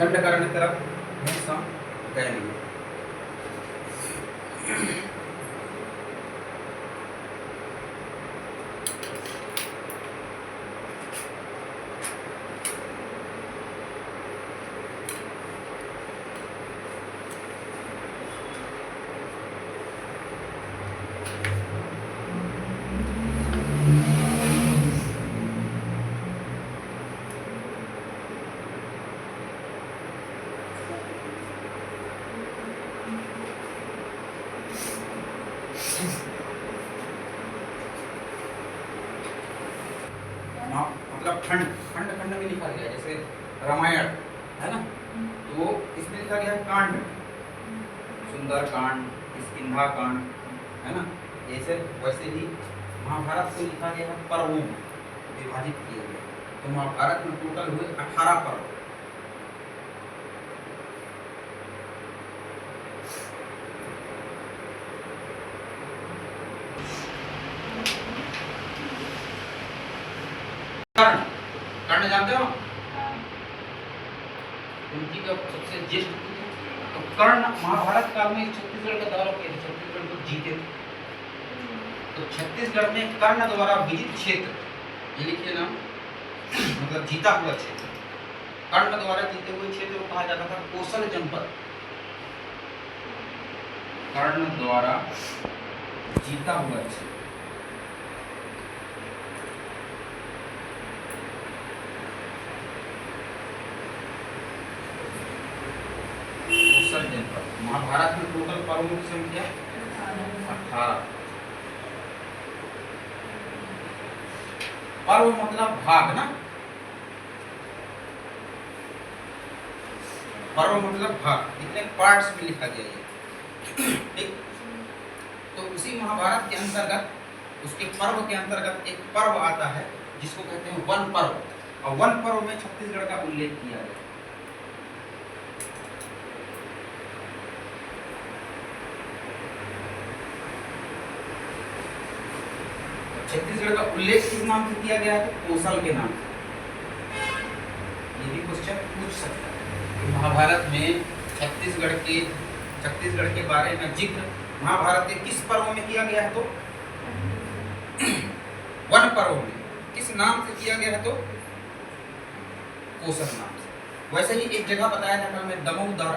दंडकारण्य तरफ हमेशा गए नहीं। मतलब खंड खंड खंड में लिखा गया, जैसे रामायण है ना, तो इसमें लिखा गया है कांड, सुंदर कांड, किष्किंधा कांड, है ना, ऐसे वैसे ही महाभारत को लिखा गया है पर्वों में विभाजित किया गया। तो महाभारत में टोटल हुए 18 पर्व। कर्ण, कर्ण जानते हो उनकी का सबसे ज्येष्ठ पुत्र। तो कर्ण महाभारत काल में छत्तीसगढ़ का दौरा किए थे, छत्तीसगढ़ को जीते थे। तो छत्तीसगढ़ में कर्ण द्वारा विजित क्षेत्र, ये लिखिए ना, मतलब जीता हुआ क्षेत्र, कर्ण द्वारा जीते हुए क्षेत्र को कहा जाता था कोसल जनपद। कर्ण द्वारा जीता हुआ क्षेत्र कोसल जनपद। महाभारत में टोटल पर्वों की संख्या 18। पर्व मतलब भाग ना, पर्व मतलब भाग, इतने पार्ट्स में लिखा गया है, ठीक। तो उसी महाभारत के अंतर्गत, उसके पर्व के अंतर्गत एक पर्व आता है जिसको कहते हैं वन पर्व, और वन पर्व में छत्तीसगढ़ का उल्लेख किया गया। छत्तीसगढ़ का उल्लेख किस नाम से किया गया है? कोसल के नाम से। ये भी क्वेश्चन पूछ सकता है। महाभारत में छत्तीसगढ़ के बारे में जिक्र महाभारत के किस पर्व में किया गया है? तो वन पर्व में। किस नाम से किया गया है? तो कोसल नाम से। वैसे ही एक जगह बताया जाता है दमोदरा,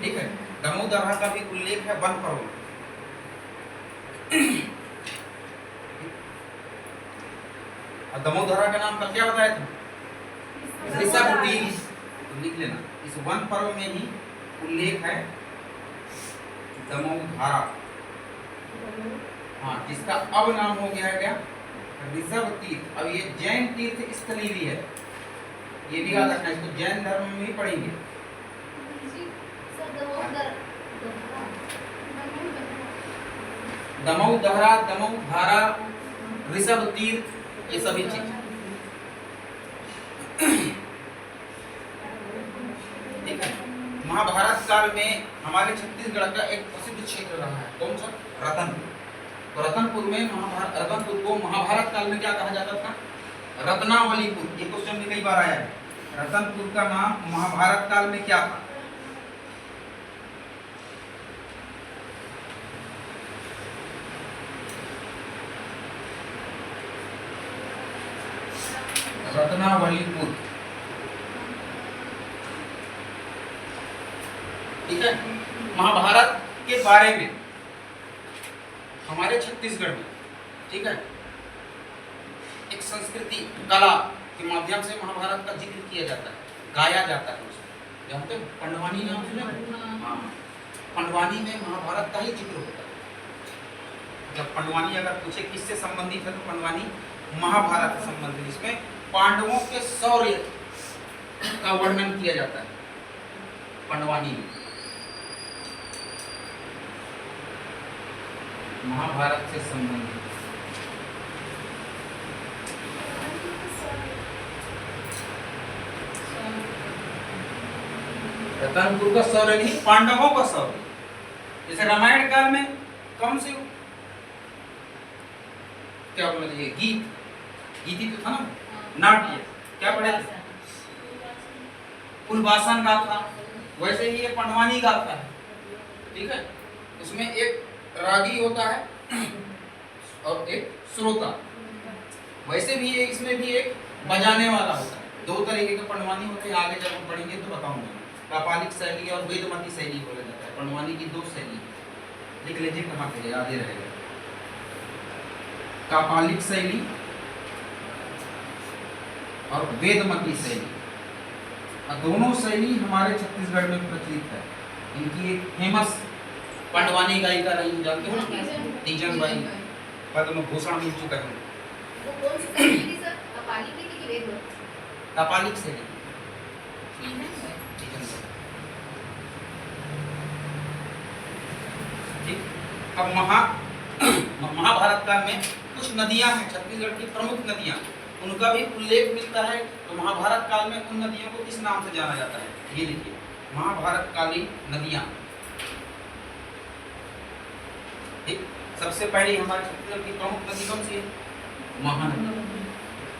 ठीक है, दमोदरा का भी उल्लेख है वन पर्व में। दमोदरा का नाम कल क्या बताया था? ऋषभतीर्थ। तो लिख लेना, इस वन पर्व में ही उल्लेख है दमोदरा, हाँ, जिसका अब नाम हो गया है क्या? ऋषभतीर्थ। अब ये जैन तीर्थ स्थली भी है, ये भी याद रखना, इसको जैन धर्म में भी पढ़ेंगे। दमोदरा, दमोधारा, ऋषभतीर्थ, ये सभी चीज, ठीक है। महाभारत काल में हमारे छत्तीसगढ़ का एक प्रसिद्ध क्षेत्र रहा है, कौन सा? रतनपुर। तो रतनपुर को महाभारत काल में क्या कहा जाता था? रत्नावलीपुर। ये क्वेश्चन भी कई बार आया है। रतनपुर का नाम महाभारत काल में क्या था? रत्नावलीपुर, ठीक है। महाभारत के बारे में हमारे छत्तीसगढ़ में, ठीक है, एक संस्कृति कला के माध्यम से महाभारत का जिक्र किया जाता है, गाया जाता है उसमें। जानते हो पंडवानी नाम सुना? हाँ, पंडवानी में महाभारत का ही जिक्र होता है। जब पंडवानी अगर पूछे किससे संबंधित है, तो पंडवानी महाभारत से संबंधित। इसमें पांडवों के शौर्य का वर्णन किया जाता है पंडवानी में। महाभारत से संबंधित रतनपुर का शौर्य नहीं, पांडवों का शौर्य। जैसे रामायण काल में कौन से क्या बोला, ये गीति तो था ना, नाट्य, क्या पढ़े थे? फुलबासन गाथा, वैसे ही ये पंडवानी गाथा है, ठीक है। उसमें एक रागी होता है और एक श्रोता। वैसे भी इसमें भी एक बजाने वाला होता है। दो तरीके के पंडवानी होते हैं, आगे जब हम पढ़ेंगे तो बताऊंगा। कापालिक शैली और वेदमती शैली बोला जाता है। पंडवानी की दो शैली, लिख लीजिए कहाँ पे, याद ही रहेगा। कापालिक शैली और वेदमती शैली, दोनों शैली हमारे छत्तीसगढ़ में प्रचलित है। इनकी एक फेमस पंडवानी गायिका रही, जानते हो ना, तीजन बाई, पद्म भूषण मिल चुका है। वो कौन सी शैली थी सर? कापालिक थी कि वेदमती? कापालिक शैली। ठीक। अब महाभारत काल में कुछ नदियां हैं छत्तीसगढ़ की प्रमुख नदियां, उनका भी उल्लेख मिलता है। तो महाभारत काल में उन नदियों को किस नाम से जाना जाता है, ये लिखिए, महाभारत कालीन नदियां। ठीक। सबसे पहली हमारे छत्तीसगढ़ की प्रमुख नदी कौन सी है? महानदी।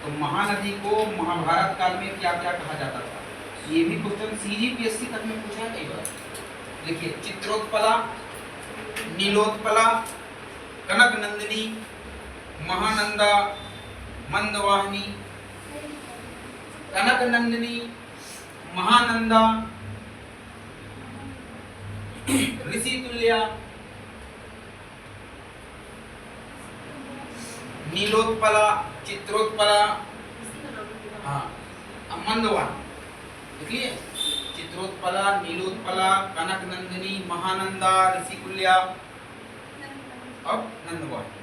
तो महानदी को महाभारत काल में क्या क्या कहा जाता था, ये भी क्वेश्चन सीजीपीएससी तक में पूछा है कई बार। देखिए, चित्रोत्पला, नीलोत्पला, कनक नंदिनी, महानंदा, मंदवाहिनी, कनक नंदिनी, महानंदा, ऋषितुल्या, नीलोत्पला, चित्रोत्पला, हाँ, मंदवाहिनी। देखिए, चित्रोत्पला, नीलोत्पला, कनक नंदिनी, महानंदा, ऋषिकुल्या और नंदवाहिनी।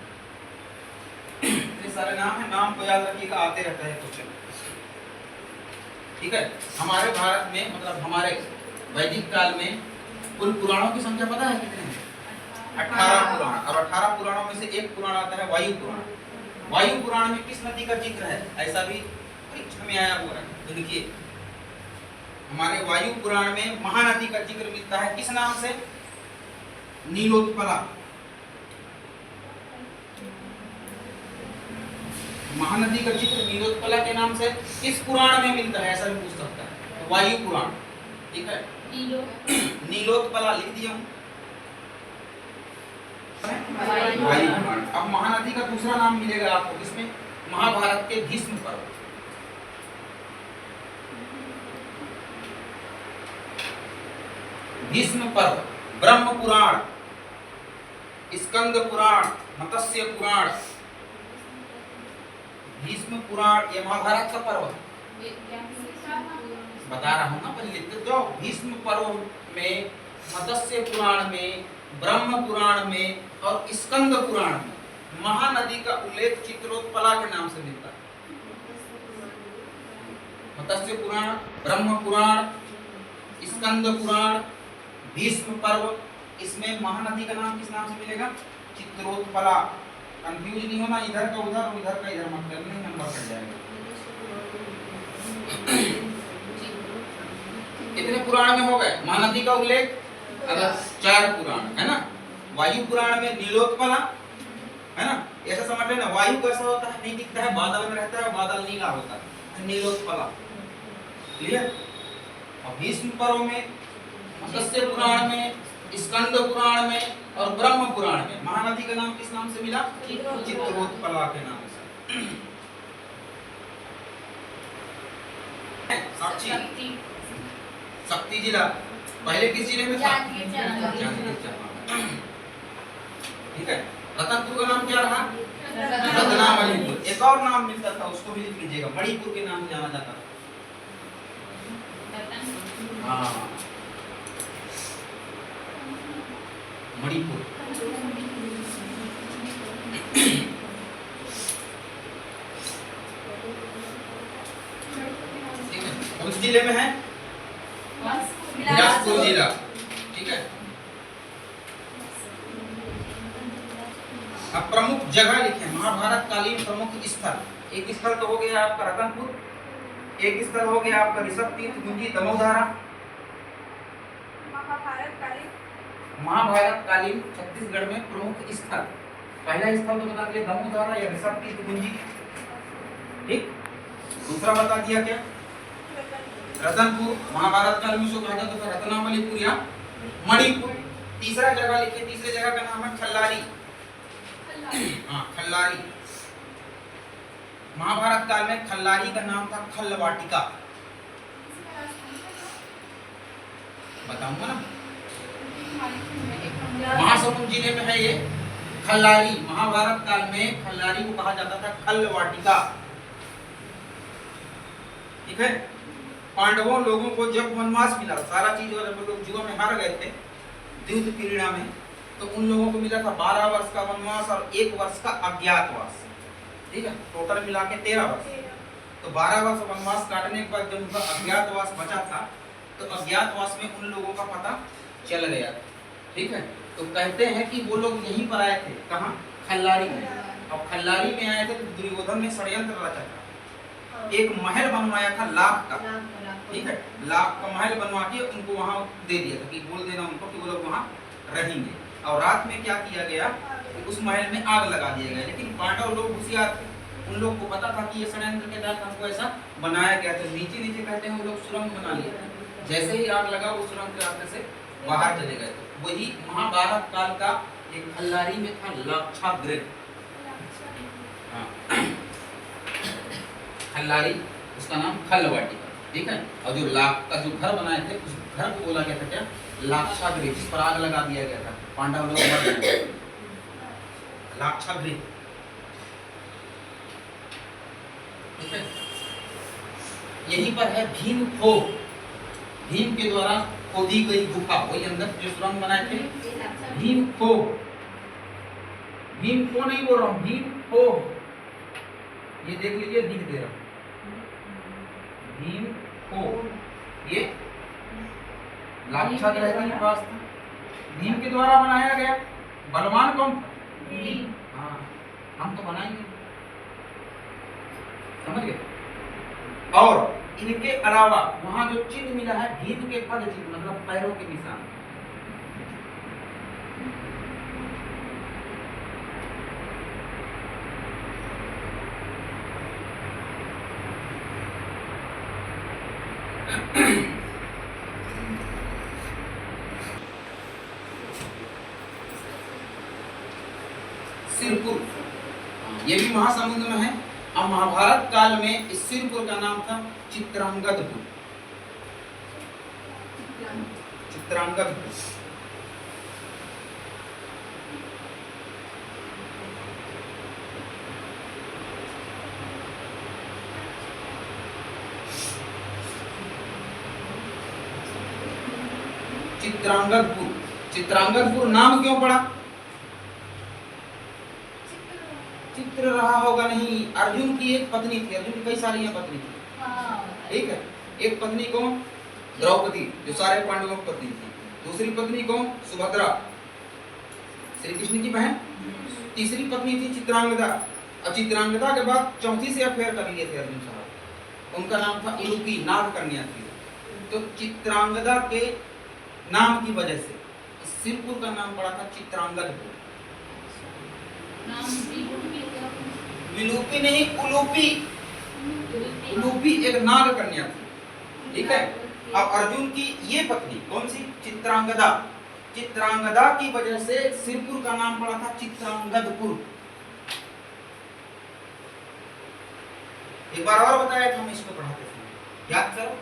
ये सारे नाम है, नाम को याद रखिएगा, आते रहता है क्वेश्चन। ठीक है। हमारे भारत में, मतलब हमारे वैदिक काल में कुल पुराणों की संख्या पता है कितने हैं? 18 पुराण। अब 18 पुराणों में से एक पुराण आता है वायु पुराण। वायु पुराण में किस नदी का जिक्र है, ऐसा भी परीक्षा में आया हुआ है। तो देखिए, हमारे वायु पुराण में महानदी का जिक्र मिलता है, किस नाम से? नीलोत्पला। महानदी का जिक्र नीलोत्पला के नाम से किस पुराण में मिलता है, ऐसा भी पूछ सकता है। तो वायु पुराण, ठीक है। नीलोत्पला लिख दिया हूं, वायु पुराण। अब महानदी का दूसरा नाम मिलेगा आपको किसमें? महाभारत के भीष्म पर्व। भीष्म पर्व, ब्रह्म पुराण, स्कंद पुराण, मत्स्य पुराण, भीष्म पुराण, ये महाभारत का पर्व है। बता रहा हूँ ना, पहले लिखते जाओ। भीष्म पर्व में, मत्स्य पुराण में, ब्रह्म पुराण में और स्कंद पुराण में महानदी का उल्लेख चित्रोत्पला के नाम से मिलता है। मत्स्य पुराण, ब्रह्म पुराण, स्कंद पुराण, भीष्म पर्व, इसमें महानदी का नाम किस नाम से मिलेगा? चित्रोत्पला। कंफ्यूज नहीं होना, इधर का उधर और इधर का इधर मत करना, नंबर कट जाएगा। कितने पुराण में हो गए महानदी का उल्लेख? अगर 4 पुराण है ना। वायु पुराण में नीलोत्पला है ना, ऐसा समझ लेना। वायु कैसा होता है? नहीं दिखता है, बादल में रहता है, बादल नीला होता है, नीलोत्पला। क्लियर। और भीष्म पर्व में, मत्स्य पुराण में, स्कंद पुराण में और ब्रह्म पुराण में महानदी का नाम किस नाम से मिला? चित्रोत्पला के नाम से। साक्षी, शक्ति जिला पहले किस जिले में था? ठीक है। रतनपुर का नाम क्या रहा? रत्नावलीपुर। एक और नाम मिलता था, उसको भी लिख लीजिएगा, मणिपुर के नाम से जाना जाता था। हाँ, मणिपुर। ठीक है। उस जिले में है बिलासपुर जिला। ठीक है। अब प्रमुख जगह लिखे, महाभारत कालीन प्रमुख स्थल। एक स्थल तो हो गया आपका रतनपुर, एक स्थल हो गया आपका ऋषभ तीर्थ गुंजी दमोदरा। महाभारत कालीन छत्तीसगढ़ में प्रमुख स्थल, पहला स्थल तो बता दिया दमोदरा या ऋषभ तीर्थ गुंजी। ठीक। दूसरा बता दिया क्या? रतनपुर, महाभारत काल में उसको कहा जाता था रत्नावलीपुर या मणिपुर। तीसरा जगह लिखिए, तीसरे जगह का नाम है खल्लारी। हाँ, खल्लारी। महाभारत काल में खल्लारी का नाम था खल्लवाटिका। बताऊंगा ना, महासमुंद जिले में है ये खल्लारी। महाभारत काल में खल्लारी को कहा जाता था खल्लवाटिका। ठीक है। पांडवों लोगों को जब वनवास मिला, सारा चीज और वो लोग युगों में हार गए थे युद्ध पीड़ा में, तो उन लोगों को मिला था 12 वर्ष का वनवास और 1 वर्ष का अज्ञातवास। ठीक है, टोटल मिला के 13 वर्ष। तो 12 वर्ष वनवास काटने के बाद जब उनका अज्ञातवास बचा था, तो अज्ञातवास में उन लोगों का पता चल गया। ठीक है, तो कहते हैं कि वो लोग यहीं पर आए थे, कहाँ? खल्लारी में। और खल्लारी में आए थे तो दुर्योधन ने षड्यंत्र रचा था, एक महल बनवाया था लाख का। ठीक है, लाख का महल बनवा के उनको वहां दे दिया था कि बोल देना उनको कि वो लोग वहां रहेंगे। और रात में क्या किया गया कि उस महल में आग लगा दिया गया। लेकिन पांडव लोग होशियार थे, उन लोग को पता था कि ये षड्यंत्र के तहत हमको ऐसा बनाया गया। तो नीचे नीचे कहते हैं वो लोग सुरंग बना लिए। जैसे ही आग लगा वो सुरंग के रास्ते से बाहर चले गए। तो वही महाभारत काल का एक खल्लारी में था लाक्षागृह। हाँ, खल्लारी, उसका नाम खल्लवाटिका। ठीक है, और जो लाख का जो घर बनाए थे उस घर को बोला गया था क्या? लाक्षागृह, जिस पर आग लगा दिया गया था, पांडव लोग मर गए। लाक्षागृह। ठीक है, यहीं पर है भीम खो। भीम के द्वारा खोदी गई गुफा, वही अंदर जो सुरंग बनाए थे, भीम खो। भीम खो नहीं बोल रहा हूँ, भीम खो। ये देख लीजिए, दिख दे रहा भीम खो। ये लाक्षागृह के पास था, भीम के द्वारा बनाया गया। बलवान कौन था? हाँ, हम तो बनाएंगे, समझ गए। और इनके अलावा वहां जो चिन्ह मिला है भीम के पद चिन्ह, मतलब पैरों के निशान। सिरपुर, ये भी महासमुंद में है। और महाभारत काल में इस सिरपुर का नाम था चित्रांगदपुर। चित्रांगदपुर। चित्रांगदपुर। चित्रांगदपुर नाम क्यों पड़ा? चित्र रहा होगा नहीं। अर्जुन की एक पत्नी थी, अर्जुन की कई सारी पत्नी थी। ठीक है, एक पत्नी कौन? द्रौपदी, जो सारे पांडवों की पत्नी थी। दूसरी पत्नी कौन? सुभद्रा, श्री कृष्ण की बहन। तीसरी पत्नी थी चित्रांगदा। और चित्रांगदा के बाद चौथी से अफेयर कर लिए थे अर्जुन साहब, उनका नाम था उलूपी, नाग कन्या थी। तो चित्रांगदा के नाम की वजह से सिरपुर का नाम पड़ा था चित्रांगदपुर। विलूपी नहीं, उलूपी। उलूपी एक नाग कन्या थी। ठीक है, अब अर्जुन की ये पत्नी कौन सी? चित्रांगदा। चित्रांगदा की वजह से सिरपुर का नाम पड़ा था चित्रांगदपुर। एक बार और बताया था हम इसको पढ़ाते थे, याद करो।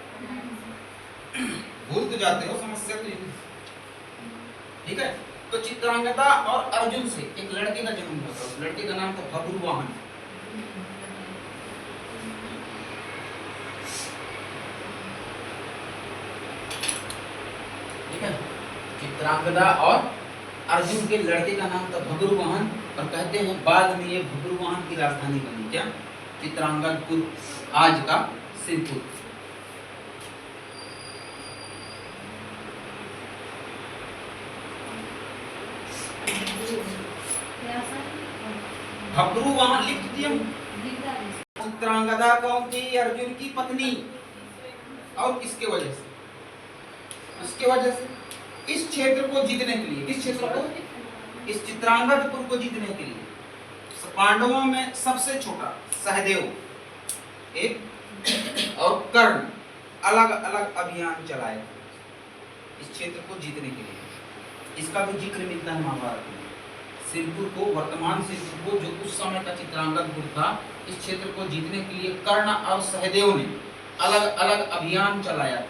भूल तो जाते हो, समस्या तो यही। ठीक है, तो चित्रांगदा और अर्जुन से एक लड़के का जन्म हुआ था। उस लड़के का नाम था बब्रुवाहन। ठीक है, चित्रांगदा और अर्जुन के लड़के का नाम था बब्रुवाहन। और कहते हैं बाद में ये बब्रुवाहन की राजधानी बनी, क्या? चित्रांगदपुर, आज का सिरपुर। बब्रुवाहन लिख दिया। चित्रांगदा कौन थी? अर्जुन की पत्नी। और किसके वजह से? उसके वजह से इस क्षेत्र को जीतने के लिए, किस क्षेत्र को? इस चित्रांगदपुर को जीतने के लिए पांडवों में सबसे छोटा सहदेव एक और कर्ण अलग अलग अभियान चलाए इस क्षेत्र को जीतने के लिए। इसका भी जिक्र मिलता है महाभारत में। सिरपुर को, वर्तमान सिरपुर को, जो उस समय का चित्रांगदपुर था, इस क्षेत्र को जीतने के लिए कर्ण और सहदेव ने अलग अलग अभियान चलाया।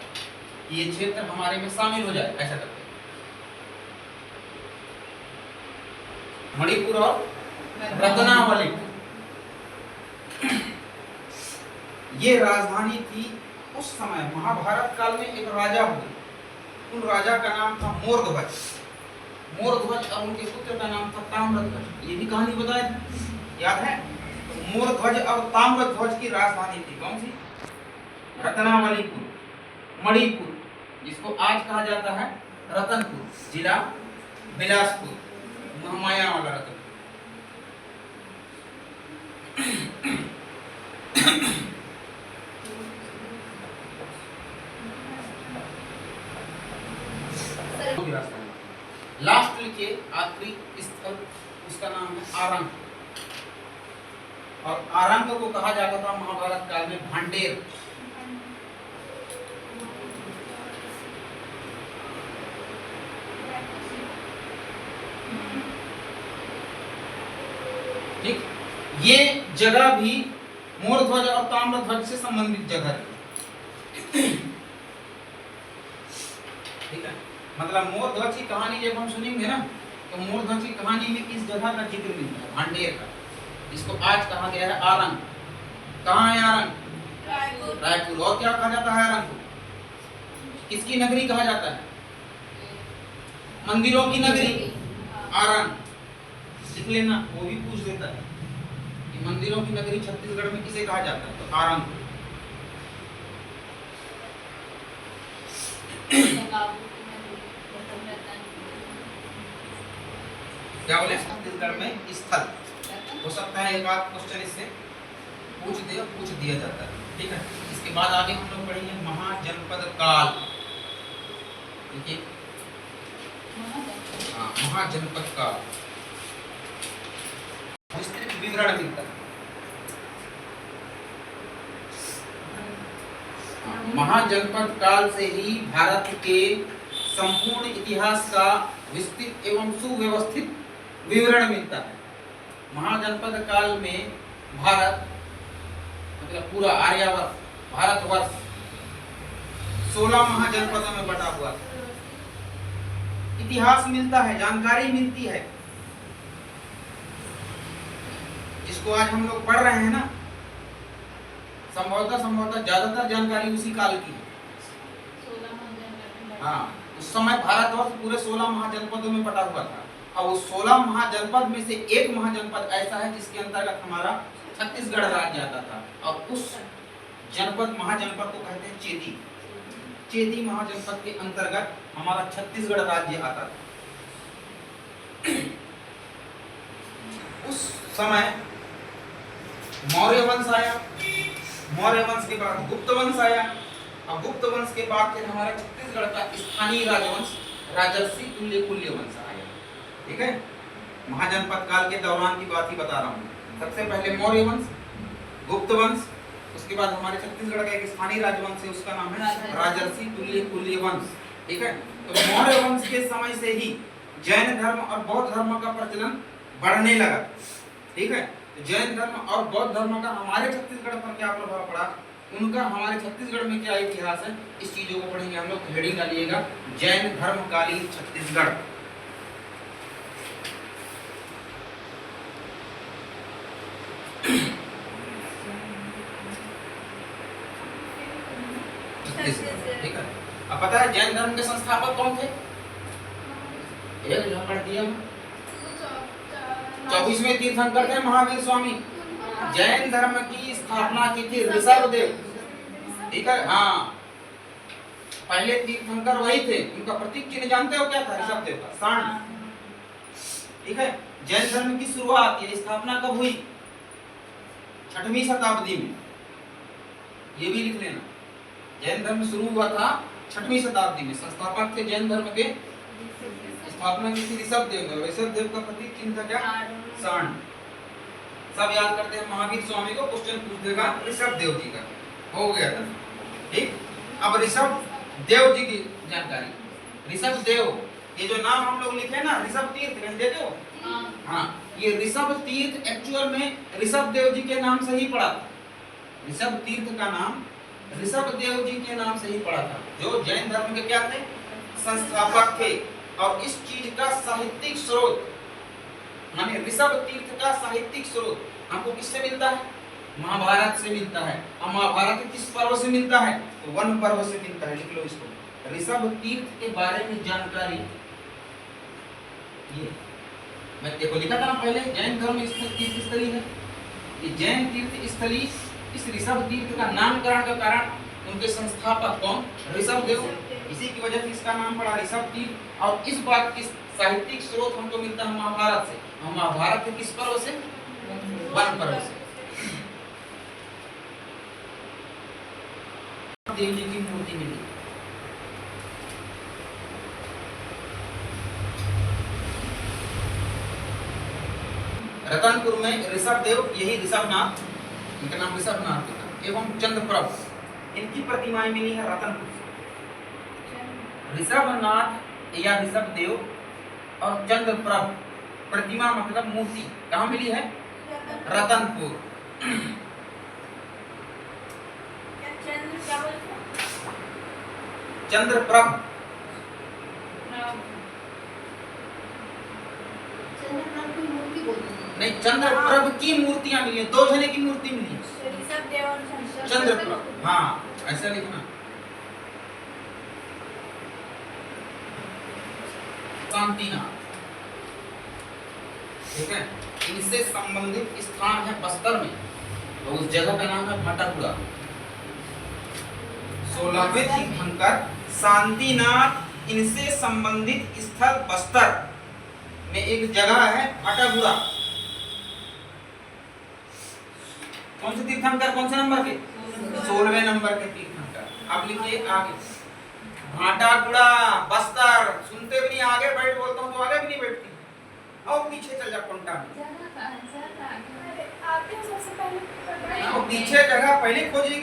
ये क्षेत्र हमारे में शामिल हो जाए ऐसा करते। मणिपुर और रत्नावली ये राजधानी थी उस समय। महाभारत काल में एक राजा हुए, उन राजा का नाम था मोरध्वज। मोरध्वज और उनके पुत्र का नाम था ताम्रध्वज। ये भी कहानी बताया थी, याद है? मोरध्वज और ताम्रध्वज की राजधानी थी कौन सी? रत्नावलीपुर, मणिपुर, जिसको आज कहा जाता है रतनपुर, जिला बिलासपुर, महामाया वाला रतनपुर। लास्ट लिखिए, आखिरी स्थल, उसका नाम है आरंग। और आरंग को कहा जाता था महाभारत काल में भांडेर। ठीक, ये जगह भी मोरध्वज और ताम्रध्वज से संबंधित जगह है। ठीक है, मतलब मोरध्वज की कहानी जब हम सुनेंगे ना, तो मोरध्वज की कहानी में इस जगह का जिक्र मिलता है, भांडेर का, जिसको आज कहा गया है आरंग। कहाँ है आरंग? रायपुर। रायपुर। और क्या कहा जाता है आरंग को? किसकी नगरी कहा जाता है? मंदिरों की नगरी आरंग। लिख लेना, वो भी पूछ देता है कि मंदिरों की नगरी छत्तीसगढ़ में किसे कहा जाता है, तो आरंग। क्या बोले? छत्तीसगढ़ में स्थल हो सकता है, एक आध क्वेश्चन इससे पूछ दिया जाता है। ठीक है, इसके बाद आगे हम लोग पढ़ेंगे महाजनपद काल। ठीक है, महाजनपद काल विस्तृत विवरण मिलता है। महाजनपद काल से ही भारत के संपूर्ण इतिहास का विस्तृत एवं सुव्यवस्थित विवरण मिलता है। महाजनपद काल में भारत, मतलब पूरा आर्यावर्त, भारतवर्ष 16 महाजनपदों में बटा हुआ था। इतिहास मिलता है, जानकारी मिलती है, जिसको आज हम लोग पढ़ रहे हैं ना, संभवतः ज्यादातर जानकारी उसी काल की है। हाँ, उस समय भारतवर्ष पूरे 16 महाजनपदों में बटा हुआ था। और उस 16 महाजनपद में से एक महाजनपद ऐसा है जिसके अंतर्गत हमारा छत्तीसगढ़ राज्य आता था, और उस जनपद, महाजनपद को कहते हैं चेदी। चेदी महाजनपद के अंतर्गत हमारा छत्तीसगढ़ राज्य आता था। उस समय मौर्य वंश आया, मौर्य वंश के बाद गुप्त वंश आया, और गुप्त वंश के बाद फिर हमारे छत्तीसगढ़ का स्थानीय राजवंश राजर्षि तुल्यकुल्य वंश आया। ठीक है, महाजनपद काल के दौरान की बात ही बता रहा हूँ। सबसे पहले मौर्य वंश, गुप्त वंश, उसके बाद हमारे छत्तीसगढ़ का एक स्थानीय राजवंश है, उसका नाम है राजर्षि तुल्यकुल्य वंश। ठीक है, तो मौर्य वंश के समय से ही जैन धर्म और बौद्ध धर्म का प्रचलन बढ़ने लगा। ठीक है, जैन धर्म और बौद्ध धर्म का हमारे छत्तीसगढ़ पर क्या प्रभाव पड़ा, उनका हमारे छत्तीसगढ़ में क्या इतिहास है, इस चीजों को पढ़ेंगे हम लोग। हेडिंग डालिएगा, जैन धर्मकालीन छत्तीसगढ़। ठीक है, अब पता है जैन धर्म के संस्थापक कौन थे? एक जो पढ़ दिया 24वें तीर्थंकर थे महावीर स्वामी। जैन धर्म की स्थापना की थी ऋषभदेव। ठीक है, हाँ, पहले तीर्थंकर वही थे। उनका प्रतीक चिन्ह जानते हो क्या था? ऋषभदेव का सांड। ठीक है, जैन धर्म की शुरुआत, ये स्थापना कब हुई? 6वीं शताब्दी में। ये भी लिख लेना, जैन धर्म शुरू हुआ था 6वीं शताब्दी में। संस्थापक थे जैन धर्म के, स्थापना की थी ऋषभदेव ने। ऋषभदेव का प्रतीक चिन्ह था क्या? सांड। सब याद करते हैं महावीर स्वामी को, क्वेश्चन पूछ देगा ऋषभदेव जी का, हो गया था। ठीक, अब ऋषभ देव जी की जानकारी। ऋषभ देव, ये जो नाम हम लोग लिखे ना ऋषभ तीर्थ, कहीं देखे हो? हाँ, ये ऋषभ तीर्थ एक्चुअल में ऋषभ देव जी के नाम से ही पड़ा था। ऋषभ तीर्थ का नाम ऋषभ देव जी के नाम से ही पड़ा था, जो जैन धर्म के क्या थे? संस्थापक थे। और इस चीज का साहित्यिक स्रोत माने ऋषभ तीर्थ का साहित्यिक स्रोत हमको किससे मिलता है? महाभारत से मिलता है। और महाभारत किस पर्व से मिलता है? तो वन पर्व से मिलता है। लिख लो इसको। ऋषभ तीर्थ के बारे में जानकारी ये मैं देखो लिखा था ना पहले, जैन धर्म तीर्थ स्थली है। ये जैन तीर्थ स्थली, इस ऋषभ तीर्थ का नामकरण का कारण उनके संस्थापक कौन? ऋषभ देव। इसी की वजह से इसका नाम पड़ा ऋषभ तीर्थ। और इस बात की साहित्यिक स्रोत हमको मिलता है महाभारत से। और महाभारत के किस पर्व से? वन पर्व से। देव जी की मूर्ति मिली। रतनपुर में ऋषभ देव, यही ऋषभनाथ, इनका नाम ऋषभनाथ एवं चंद्रप्रभ, इनकी प्रतिमाएं मिली है रतनपुर से। ऋषभनाथ या ऋषभ देव और चंद्रप्रभ प्रतिमा मतलब मूर्ति कहाँ मिली है? रतनपुर। चंद्रप्रभ नहीं, चंद्रप्रभ की मूर्तियां मिली है। दो जने की मूर्ति मिली है। चंद्रप्रभ, हाँ ऐसा लिखना। शांतिनाथ, ठीक है। इनसे संबंधित स्थान है बस्तर में, तो उस जगह का नाम है भाटापुरा। 16वें तीर्थंकर शांतिनाथ, इनसे संबंधित स्थल बस्तर में एक जगह है भाटापुरा। कौन से तीर्थंकर, कौन से नंबर के? 16वें नंबर के तीर्थंकर। अब लिखिए आगे, भाटापुरा बस्तर। सुनते भी नहीं, आगे बैठ बोलता हूँ तो आगे भी नहीं बैठती। और पीछे चल जा कोंटा में। और पीछे जगह पहले खोजी।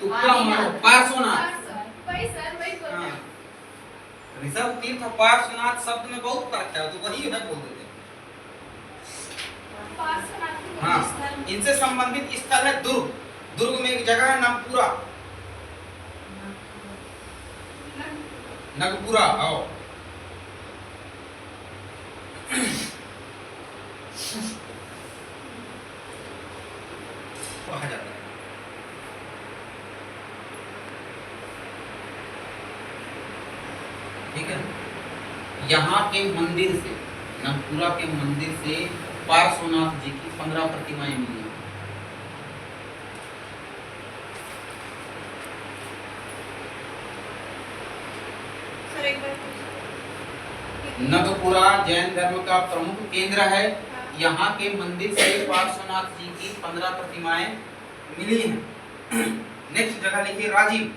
तुक्का मारो, पार्श्वनाथ। ऋषभ तीर्थ और पार्श्वनाथ शब्द में बहुत फर्क है, तो वही है बोल देते। हाँ, इनसे संबंधित स्थल है दुर्ग। दुर्ग में एक जगह है नगपुरा। नगपुरा आओ। कहा जाता है। ठीक है, यहाँ के मंदिर से, नगपुरा के मंदिर से पार्श्वनाथ जी की 15 प्रतिमाएं मिली हैं। नगपुरा जैन धर्म का प्रमुख केंद्र है। यहाँ के मंदिर से पार्श्वनाथ जी की 15 प्रतिमाएं मिली हैं। नेक्स्ट जगह लिखिए राजीव।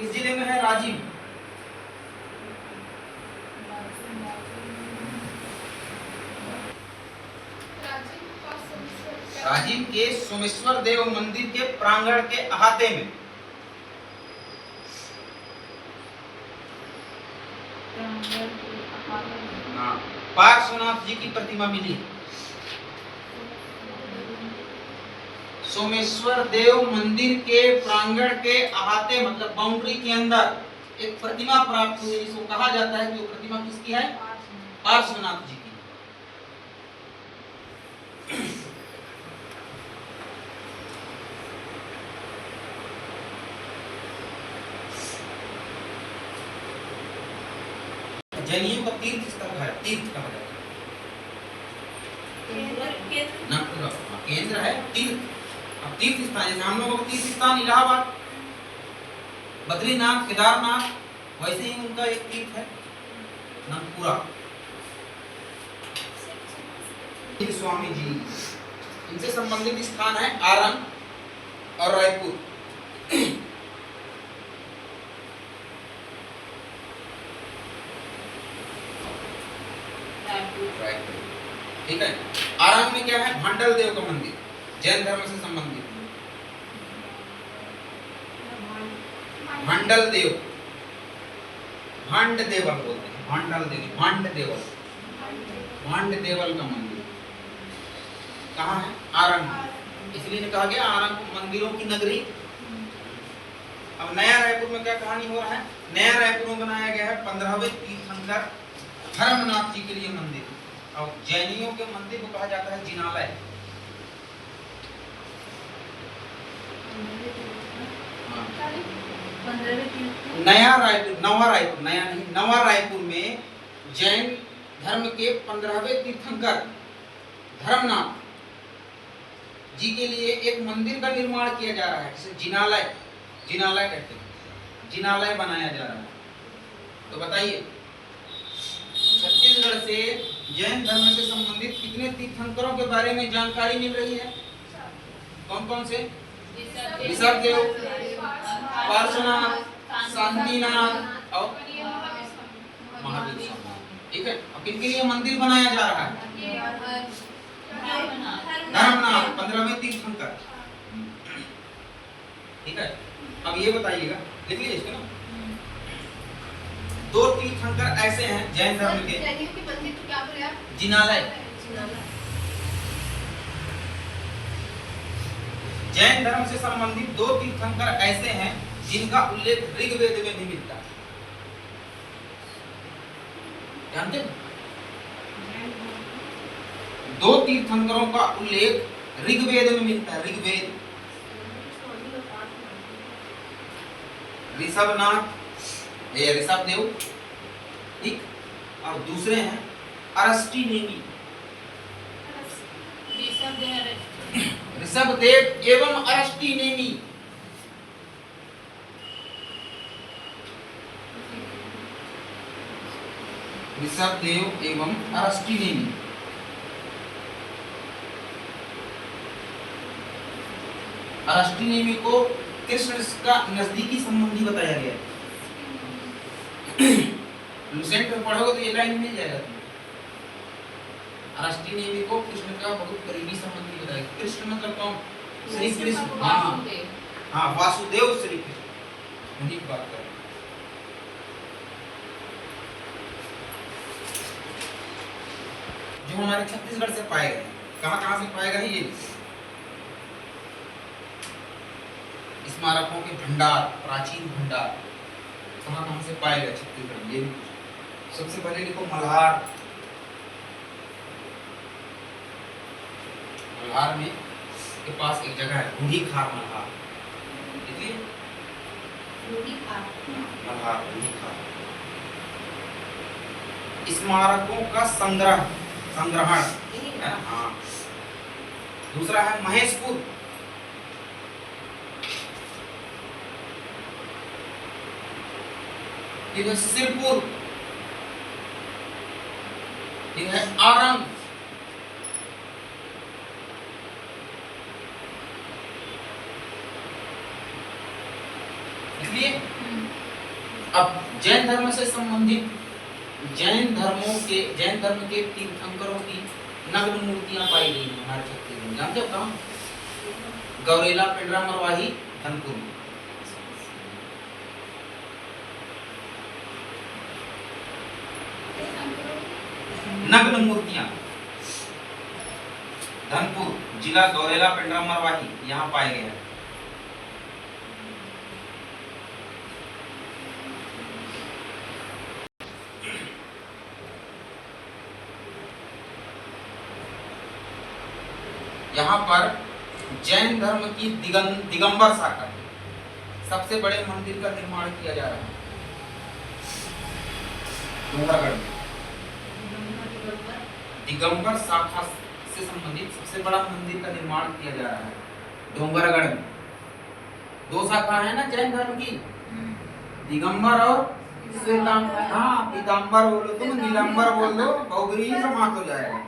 इस जिले में है राजीव। राजीव के सोमेश्वर देव मंदिर के प्रांगण के अहाते में। हाँ, पार्श्वनाथ जी की प्रतिमा मिली। सोमेश्वर देव मंदिर के प्रांगण के अहाते मतलब बाउंड्री के अंदर एक प्रतिमा प्राप्त हुई, जिसको कहा जाता है कि वो प्रतिमा किसकी है? पार्श्वनाथ जी की। जैनियों का तीर्थ स्थल है। तीर्थ का मतलब केंद्र है तीर्थ। अब तीर्थ स्थान, जैसे हम लोगों का तीर्थ स्थान इलाहाबाद, बद्रीनाथ, केदारनाथ, वैसे ही उनका एक तीर्थ है नगपुरा। स्वामी जी, इनसे संबंधित स्थान है आरंग और रायपुर। ठीक है। आरंग में क्या है, भांडल देव का मंदिर, जैन धर्म से संबंधित। भांडल देव, भांड देवल बोलते हैं, भांडल देव, भांड देवल, भांड देवल का मंदिर कहाँ है, आरंग। इसलिए कहा गया आरंग मंदिरों की नगरी। अब नया रायपुर में क्या कहानी हो रहा है, नया रायपुर में बनाया गया है 15वें तीर्थंकर धर्मनाथ जी के लिए मंदिर। और जैनियों के मंदिर को कहा जाता है जिनालय। नया रायपुर, नवा रायपुर, नया नहीं, नवा रायपुर में जैन धर्म के 15वें तीर्थंकर धर्मनाथ जी के लिए एक मंदिर का निर्माण किया जा रहा है, जिसे जिनालय, जिनालय कहते हैं, जिनालय बनाया जा रहा है। तो बताइए छत्तीसगढ़ से जैन धर्म से संबंधित कितने तीर्थंकरों के बारे में जानकारी मिल रही है? कौन कौन से? ऋषभदेव, पार्श्वनाथ, शांतिनाथ और महावीर स्वामी। ठीक है। अब किनके लिए मंदिर बनाया जा रहा है? धर्मनाथ, 15वें तीर्थंकर। ठीक है। अब ये बताइएगा, लिख लीजिए इसको ना। दो तीर्थंकर ऐसे हैं जैन धर्म के, जैनियों के मंदिर को क्या बोले आप? जिनालय। जैन धर्म से संबंधित दो तीर्थंकर ऐसे हैं जिनका उल्लेख ऋग्वेद में भी मिलता है। जानते हैं? दो तीर्थंकरों का उल्लेख ऋग्वेद में मिलता है, ऋग्वेद। ऋषभनाथ, ये ऋषभदेव, ठीक, और दूसरे हैं अरष्टी नेमी, ऋषभदेव एवं अरष्टी नेमी। ऋषभदेव एवं अरष्टी नेमी। अरष्टी नेमी को कृष्ण का नजदीकी संबंधी बताया गया है। लुसेंट में पढ़ोगे तो ये लाइन मिल जाएगा तुम्हें। अरष्टी नेमी को कृष्ण का बहुत करीबी संबंधी बताया गया। कृष्ण मतलब कौन? श्री कृष्ण। हाँ, वासुदेव श्री कृष्ण, उन्हीं की बात कर रहे हैं। जो हमारे छत्तीसगढ़ से पाए गए, कहाँ से पाए गए ये स्मारकों के भंडार, प्राचीन भंडार कहाँ से पाए गए छत्तीसगढ़ में, ये भी सबसे पहले लिखो मल्हार। मल्हार में के पास एक जगह है बूढ़ी खार मल्हार, इसलिए मल्हार बूढ़ी खार। स्मारकों का संग्रहण है। हाँ, दूसरा है महेशपुर, ये सिरपुर, ये है आरंग, इसलिए अब जैन धर्म से संबंधित जैन धर्म के तीर्थंकरों की नग्न मूर्तियां पाई गई हैं हमारे छत्तीसगढ़ में। जानते हो कहाँ? गौरेला, पेंड्रा, मरवाही, धनपुर में। नग्न मूर्तियां, धनपुर जिला, गौरेला, पेंड्रा, मरवाही, यहाँ पाए गए हैं। यहाँ पर जैन धर्म की दिगंबर शाखा है। सबसे बड़े मंदिर का निर्माण किया जा रहा है डोंगरगढ़ में। दिगंबर शाखा से संबंधित सबसे बड़ा मंदिर का निर्माण किया जा रहा है डोंगरगढ़ में। दो शाखा है ना जैन धर्म की, दिगंबर और श्वेतांबर। हाँ, पीतांबर बोलो तुम, नीलांबर बोल दो, बहुग्री समाप्त हो जाएगा।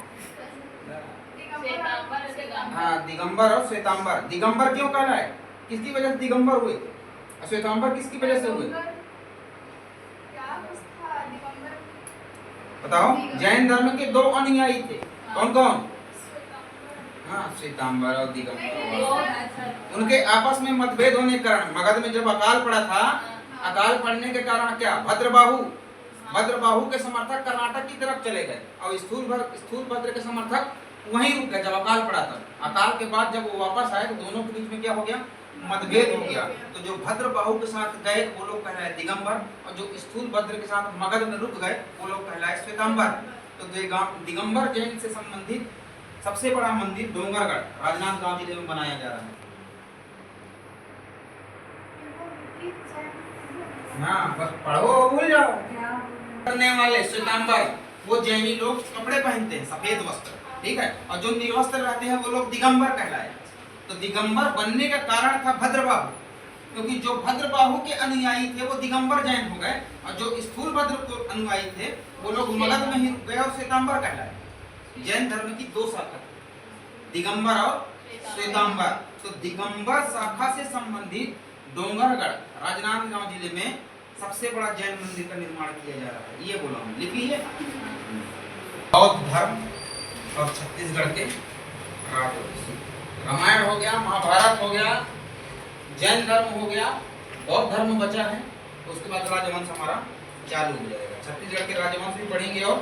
हाँ, दिगंबर और श्वेतांबर। दिगंबर क्यों कहला है? किसकी वजह से दिगंबर हुए? श्वेतांबर किसकी वजह से हुए? बताओ। जैन धर्म के दो अनुयायी थे, कौन कौन? हाँ, श्वेतांबर और दिगंबर। उनके आपस में मतभेद होने के कारण मगध में जब अकाल पड़ा था, अकाल पड़ने के कारण क्या भद्रबाहु के समर्थक कर्नाटक की तरफ चले गए और स्थूलभद्र के समर्थक वहीं रुक गए जब अकाल पड़ा था। अकाल के बाद जब वो वापस आए तो दोनों के बीच में क्या हो गया? मतभेद हो गया। तो जो भद्रबाहु के साथ गए वो लोग कहलाए दिगंबर और जो स्थूलभद्र के साथ मगध में रुक गए वो लोग कहलाए श्वेतांबर। तो दिगंबर जैन से संबंधित सबसे बड़ा मंदिर डोंगरगढ़ राजनांदगांव जिले में बनाया जा रहा है। हाँ, बस पढ़ो भूल जाओ। करने वाले श्वेतांबर वो जैनी लोग कपड़े पहनते हैं सफेद वस्त्र, ठीक है, और जो निर्वस्त्र रहते हैं वो लोग दिगंबर कहलाए। तो दिगंबर बनने का कारण था भद्रबाहु, क्योंकि जो भद्रबाहु के अनुयायी थे वो दिगंबर जैन हो गए और जो स्थूलभद्र के अनुयायी थे वो लोग मगध में ही रुक गए और श्वेतांबर कहलाए। जैन धर्म की दो शाखा, दिगंबर और श्वेतांबर। तो दिगंबर शाखा से संबंधित डोंगरगढ़ राजनांदगांव जिले में सबसे बड़ा जैन मंदिर का निर्माण किया जा रहा है। ये बोला हूँ, लिखिए। बौद्ध धर्म और छत्तीसगढ़ के रामायण हो गया, महाभारत हो गया, जैन धर्म हो गया, बौद्ध धर्म बचा है। उसके बाद राजवंश हमारा चालू हो जाएगा। छत्तीसगढ़ के राजवंश भी पढ़ेंगे और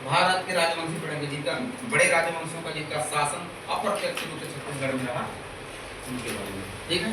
भारत के राजवंश भी पढ़ेंगे, जिनका बड़े राजवंशों का जिनका शासन अप्रत्यक्ष रूप से छत्तीसगढ़ में रहा उनके बारे में, ठीक है।